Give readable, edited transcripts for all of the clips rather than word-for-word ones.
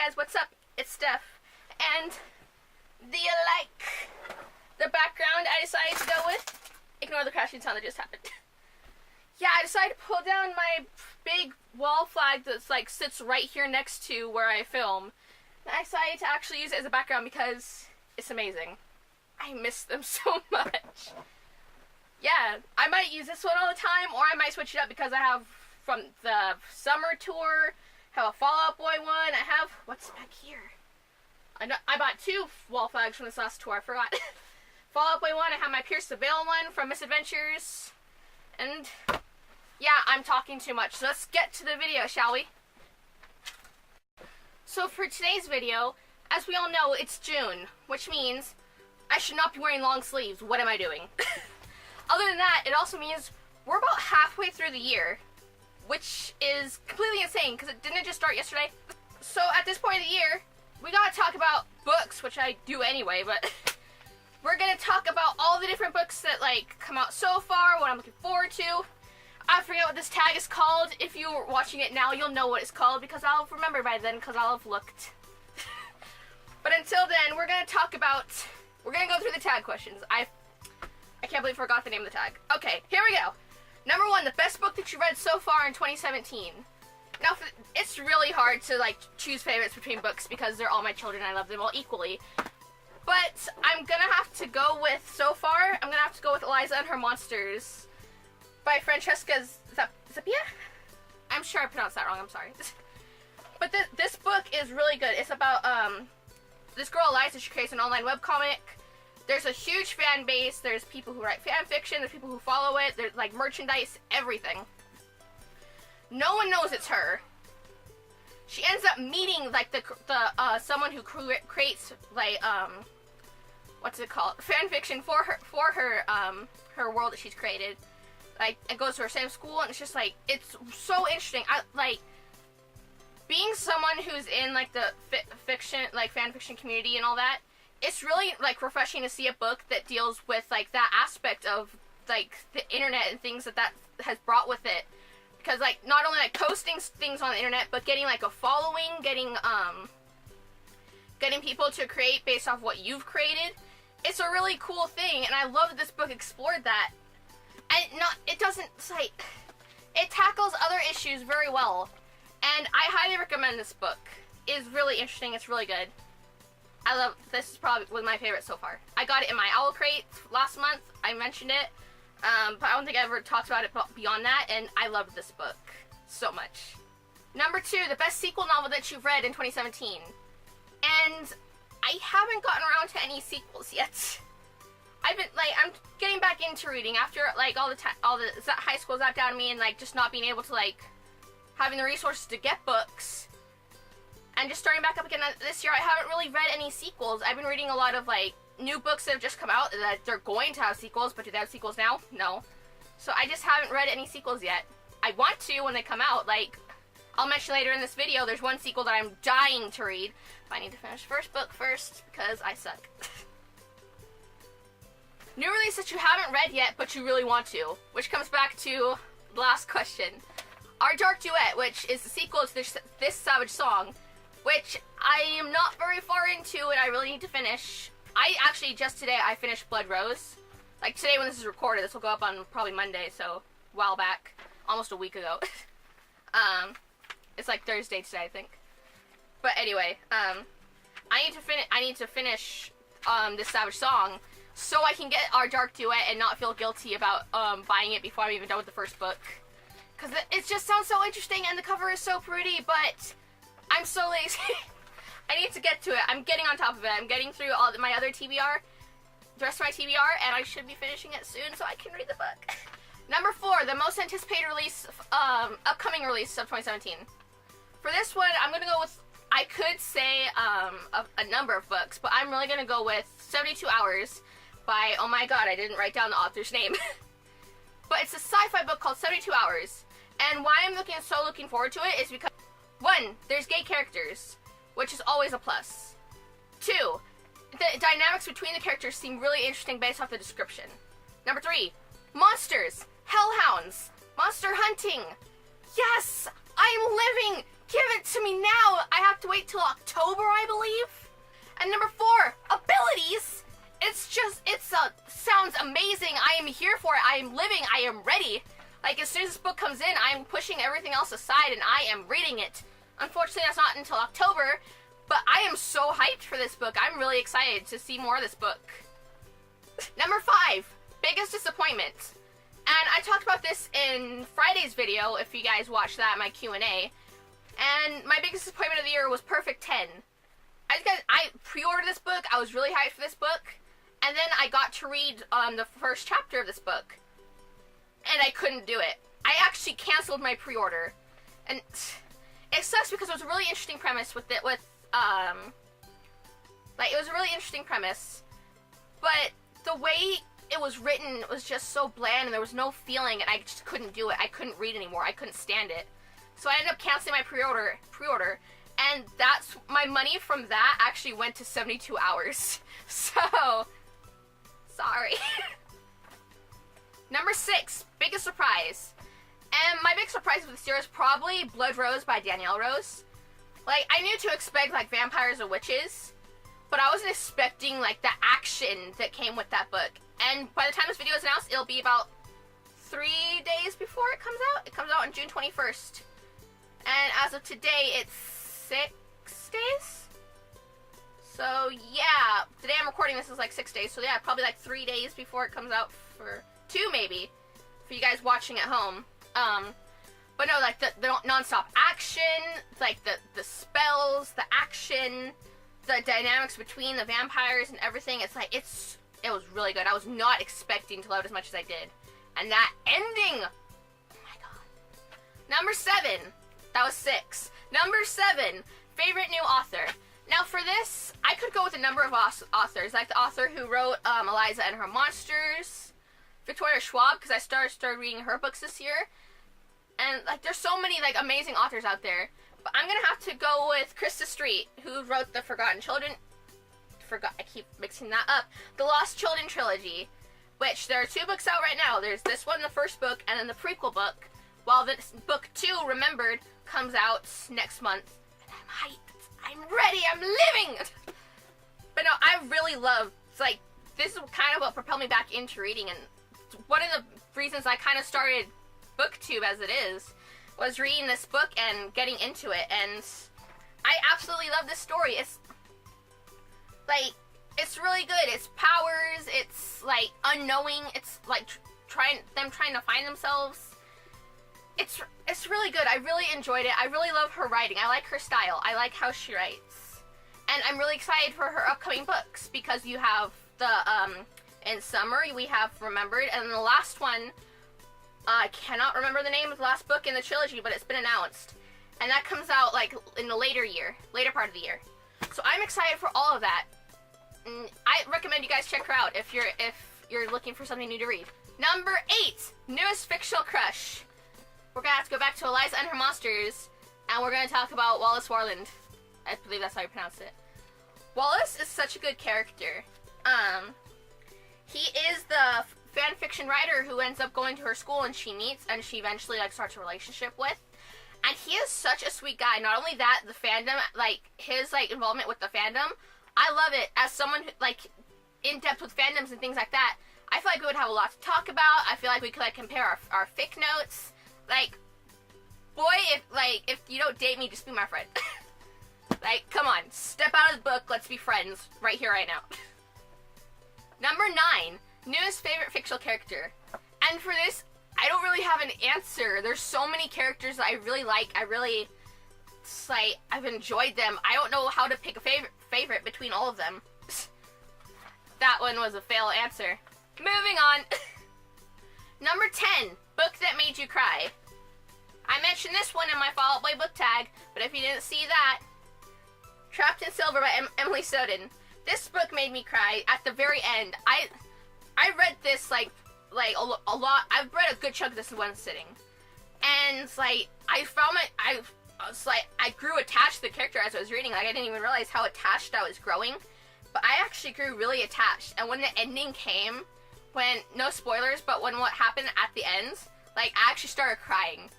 guys, what's up? It's Steph, and do you like the background I decided to go with? Ignore the crashing sound that just happened. Yeah, I decided to pull down my big wall flag that's like sits right here next to where I film. And I decided to actually use it as a background because it's amazing. I miss them so much. Yeah, I might use this one all the time, or I might switch it up because I have from the summer tour, have a Fall Out Boy one, I have, what's back here? I bought 2 wall flags from this last tour, I forgot. Fall Out Boy one, I have my Pierce the Veil one from Misadventures, and yeah, I'm talking too much, so let's get to the video, shall we? So for today's video, as we all know, it's June, which means I should not be wearing long sleeves. What am I doing? Other than that, it also means we're about halfway through the year, which is completely insane because it didn't just start yesterday. So at this point of the year, we gotta talk about books, which I do anyway, but we're gonna talk about all the different books that like come out so far, what I'm looking forward to. I forget what this tag is called. If you're watching it now, you'll know what it's called because I'll remember by then because I'll have looked. But until then, we're gonna go through the tag questions. I can't believe I forgot the name of the tag. Okay, here we go. Number 1, the best book that you read so far in 2017. Now, it's really hard to like choose favorites between books because they're all my children and I love them all equally. But I'm gonna have to go with, so far, I'm gonna have to go with Eliza and Her Monsters by Francesca Zappia? I'm sure I pronounced that wrong, I'm sorry. But this book is really good. It's about this girl Eliza. She creates an online webcomic. There's a huge fan base. There's people who write fan fiction. There's people who follow it. There's like merchandise, everything. No one knows it's her. She ends up meeting like the someone who creates like what's it called, fan fiction for her her world that she's created. Like, it goes to her same school, and it's just like, it's so interesting. I like being someone who's in like the fiction, like fan fiction community and all that. It's really like refreshing to see a book that deals with like that aspect of like the internet and things that has brought with it. Because like not only like posting things on the internet, but getting like a following, getting people to create based off what you've created. It's a really cool thing, and I love that this book explored that. And it tackles other issues very well. And I highly recommend this book. It's really interesting. It's really good. This is probably one of my favorites so far. I got it in my Owl Crate last month. I mentioned it. But I don't think I ever talked about it beyond that. And I loved this book so much. Number 2, the best sequel novel that you've read in 2017. And I haven't gotten around to any sequels yet. I'm getting back into reading after like all the high school zapped out of me and like just not being able to like having the resources to get books. And just starting back up again this year, I haven't really read any sequels. I've been reading a lot of like new books that have just come out that they're going to have sequels, but do they have sequels now? No. So I just haven't read any sequels yet. I want to when they come out. Like, I'll mention later in this video, there's one sequel that I'm dying to read. But I need to finish the first book first because I suck. New release that you haven't read yet, but you really want to. Which comes back to the last question. Our Dark Duet, which is the sequel to this Savage Song, which I am not very far into and I really need to finish. I actually, just today, I finished Blood Rose. Like, today when this is recorded, this will go up on probably Monday, so a while back. Almost a week ago. It's like Thursday today, I think. But anyway, I need to finish this Savage Song so I can get Our Dark Duet and not feel guilty about buying it before I'm even done with the first book. Because it just sounds so interesting and the cover is so pretty, but I'm so lazy. I need to get to it. I'm getting on top of it. I'm getting through all my other TBR, the rest of my TBR, and I should be finishing it soon so I can read the book. Number 4, the most anticipated release, upcoming release of 2017. For this one, I'm going to go with, I could say a number of books, but I'm really going to go with 72 Hours by, oh my god, I didn't write down the author's name. But it's a sci-fi book called 72 Hours. And why I'm so looking forward to it is because, 1, there's gay characters, which is always a plus. 2, the dynamics between the characters seem really interesting based off the description. Number 3, monsters, hellhounds, monster hunting. Yes! I am living! Give it to me now! I have to wait till October October, I believe. And number 4, abilities. Sounds amazing. I am here for it. I am living. I am ready. Like, as soon as this book comes in, I am pushing everything else aside and I am reading it. Unfortunately, that's not until October, but I am so hyped for this book. I'm really excited to see more of this book. Number 5, biggest disappointment. And I talked about this in Friday's video, if you guys watched that, my Q&A. And my biggest disappointment of the year was Perfect 10. I pre-ordered this book, I was really hyped for this book, and then I got to read the first chapter of this book, and I couldn't do it. I actually canceled my pre-order, and it sucks because it was a really interesting premise it was a really interesting premise, but the way it was written was just so bland, and there was no feeling, and I just couldn't do it. I couldn't read anymore. I couldn't stand it. So I ended up canceling my pre-order, and that's, my money from that actually went to 72 hours. So, sorry. Number 6, biggest surprise. And my big surprise of this year is probably Blood Rose by Danielle Rose. Like, I knew to expect, like, vampires or witches, but I wasn't expecting, like, the action that came with that book. And by the time this video is announced, it'll be about 3 days before it comes out. It comes out on June 21st. And as of today, it's 6 days? So, yeah. Today I'm recording this is like 6 days. So, yeah, probably like 3 days before it comes out, for 2 maybe, for you guys watching at home. But no, like, the non-stop action, like, the spells, the action, the dynamics between the vampires and everything. It's like, it was really good. I was not expecting to love it as much as I did. And that ending, oh my god. Number 7, that was 6. Number 7, favorite new author. Now for this, I could go with a number of authors, like the author who wrote Eliza and Her Monsters, Victoria Schwab, because I started reading her books this year. And like, there's so many like amazing authors out there. But I'm gonna have to go with Krista Street, who wrote the Forgotten Children. I keep mixing that up. The Lost Children trilogy, which there are 2 books out right now. There's this one, the first book, and then the prequel book. While the book 2, Remembered, comes out next month. And I'm hyped. I'm ready. I'm living. But no, I really love. It's like, this is kind of what propelled me back into reading, and one of the reasons I kind of started Booktube as it is was reading this book and getting into it, and I absolutely love this story. It's like, it's really good. It's powers, it's like unknowing, it's like trying to find themselves. It's really good. I really enjoyed it. I really love her writing. I like her style. I like how she writes. And I'm really excited for her upcoming books, because you have the in summer we have Remembered, and the last one, I cannot remember the name of the last book in the trilogy, but it's been announced. And that comes out like in the later part of the year. So I'm excited for all of that. And I recommend you guys check her out if you're looking for something new to read. Number 8, newest fictional crush. We're gonna have to go back to Eliza and Her Monsters, and we're gonna talk about Wallace Warland. I believe that's how you pronounce it. Wallace is such a good character. He is the fan fiction writer who ends up going to her school, and she meets and she eventually like starts a relationship with. And he is such a sweet guy. Not only that, the fandom, like his like involvement with the fandom, I love it. As someone who, like in depth with fandoms and things like that, I feel like we would have a lot to talk about. I feel like we could like compare our fic notes. Like, boy, if you don't date me, just be my friend. Like, come on, step out of the book, let's be friends, right here, right now. Number 9, newest favorite fictional character. And for this, I don't really have an answer. There's so many characters that I really like. It's like, I've enjoyed them. I don't know how to pick a favorite between all of them. That one was a fail answer. Moving on. Number 10, book that made you cry. I mentioned this one in my Fall Out Boy book tag, but if you didn't see that, Trapped in Silver by Emily Soden. This book made me cry at the very end. I read this like a lot. I've read a good chunk of this in one sitting, and like I was like, I grew attached to the character as I was reading. Like, I didn't even realize how attached I was growing, but I actually grew really attached. And when the ending came, no spoilers, but when what happened at the end, like, I actually started crying.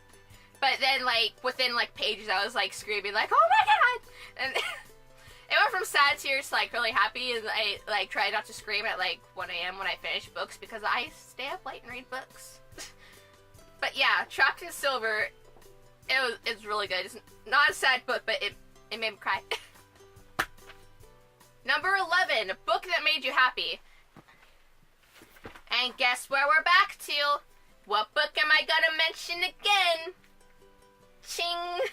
But then, like, within, like, pages, I was, like, screaming, like, oh my god! And shed tears like really happy, and I like try not to scream at like 1 a.m. when I finish books because I stay up late and read books. But yeah, Trapped in Silver, it's really good. It's not a sad book, but it made me cry. Number 11, a book that made you happy. And guess where we're back to? What book am I gonna mention again? Ching!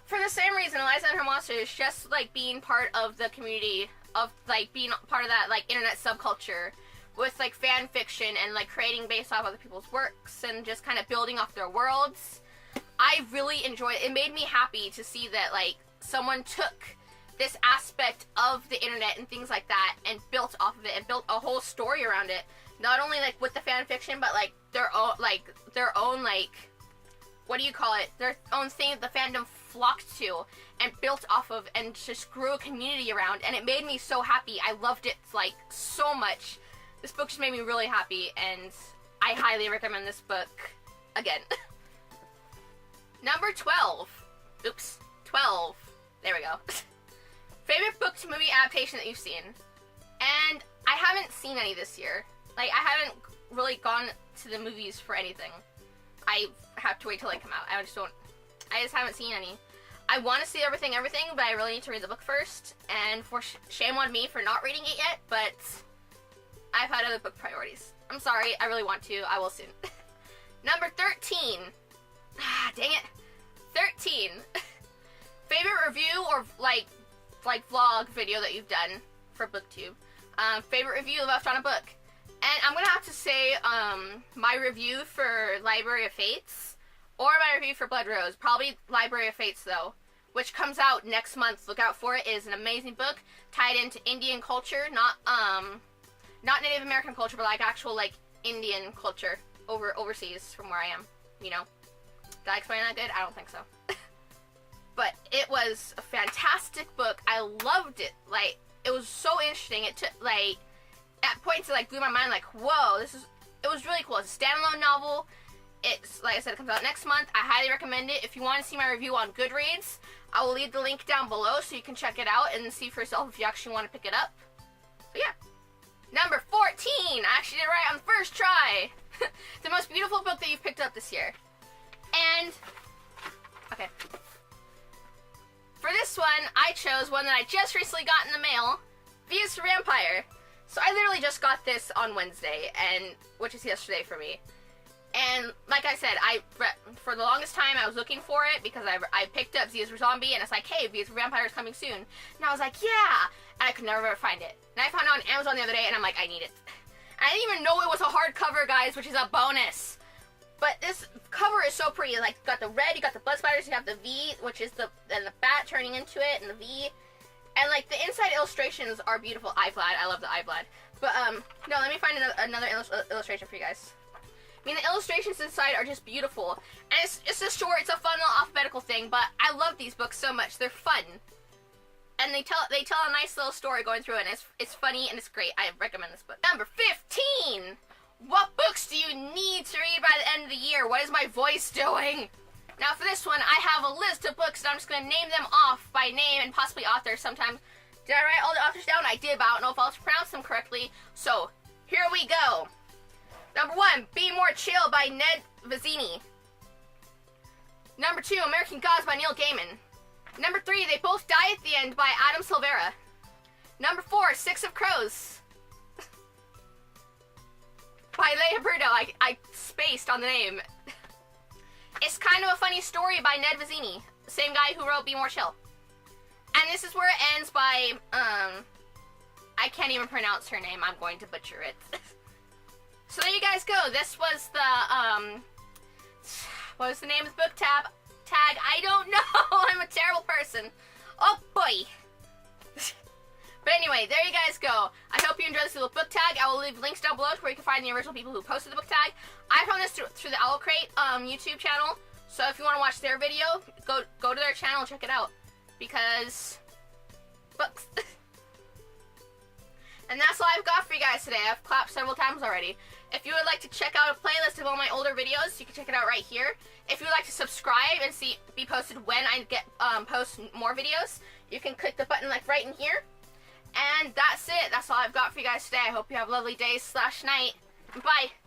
For the same reason, Eliza and Her Monsters, just like being part of the community, of like being part of that like internet subculture with like fan fiction and like creating based off other people's works and just kind of building off their worlds. I really enjoyed it. It made me happy to see that like someone took this aspect of the internet and things like that and built off of it and built a whole story around it. Not only like with the fan fiction, but like their own like what do you call it? Their own thing that the fandom flocked to and built off of and just grew a community around, and it made me so happy. I loved it like so much. This book just made me really happy, and I highly recommend this book again. Number 12. Oops. 12. There we go. Favorite book to movie adaptation that you've seen? And I haven't seen any this year. Like, I haven't really gone to the movies for anything. I have to wait till they come out. I just haven't seen any. I want to see everything, but I really need to read the book first. And shame on me for not reading it yet, but I've had other book priorities. I'm sorry, I really want to. I will soon. Number 13. Ah, dang it. 13. Favorite review or like vlog video that you've done for Booktube. Favorite review left on a book. And I'm gonna have to say my review for Library of Fates or my review for Blood Rose. Probably Library of Fates though, which comes out next month. Look out for it. It is an amazing book tied into Indian culture, not Native American culture, but like actual like Indian culture overseas from where I am. You know, did I explain that good? I don't think so. But it was a fantastic book. I loved it. Like, it was so interesting. It took like at points it like blew my mind. Like, whoa, it was really cool. It's a standalone novel. It's like I said, it comes out next month. I highly recommend it. If you want to see my review on Goodreads, I will leave the link down below so you can check it out and see for yourself if you actually want to pick it up. So yeah. Number 14. I actually did it right on the first try. The most beautiful book that you've picked up this year. And okay. For this one, I chose one that I just recently got in the mail, Views for Vampire. So I literally just got this on Wednesday, which is yesterday for me. And like I said, for the longest time I was looking for it because I picked up Views for Zombie and it's like, hey, Views for Vampire is coming soon. And I was like, yeah! And I could never find it. And I found it on Amazon the other day and I'm like, I need it. And I didn't even know it was a hardcover, guys, which is a bonus. But this cover is so pretty. Like, you got the red, you got the blood spiders, you have the V, which is the bat turning into it, and the V. And, like, the inside illustrations are beautiful. Eyeblood. I love the Eyeblood. But, no, let me find another illustration for you guys. I mean, the illustrations inside are just beautiful. And it's just short. It's a fun little alphabetical thing. But I love these books so much. They're fun. And they tell a nice little story going through it. And it's funny and it's great. I recommend this book. Number 15. What books do you need to read by the end of the year? What is my voice doing? Now for this one, I have a list of books and I'm just going to name them off by name and possibly author. Sometimes, did I write all the authors down? I did, but I don't know if I'll pronounce them correctly. So, here we go. Number 1, Be More Chill by Ned Vizzini. Number 2, American Gods by Neil Gaiman. Number 3, They Both Die at the End by Adam Silvera. Number 4, Six of Crows by Leia Bruno. I spaced on the name. It's kind of a funny story by Ned Vizzini, the same guy who wrote Be More Chill. And this is where it ends by, I can't even pronounce her name. I'm going to butcher it. So there you guys go. This was the, what was the name of the book tag? I don't know. I'm a terrible person. Oh boy. But anyway, there you guys go. I hope you enjoyed this little book tag. I will leave links down below to where you can find the original people who posted the book tag. I found this through the Owl Crate YouTube channel. So if you want to watch their video, go to their channel and check it out. Because books. And that's all I've got for you guys today. I've clapped several times already. If you would like to check out a playlist of all my older videos, you can check it out right here. If you would like to subscribe and be posted when I post more videos, you can click the button like right in here. And that's it. That's all I've got for you guys today. I hope you have a lovely day / night. Bye.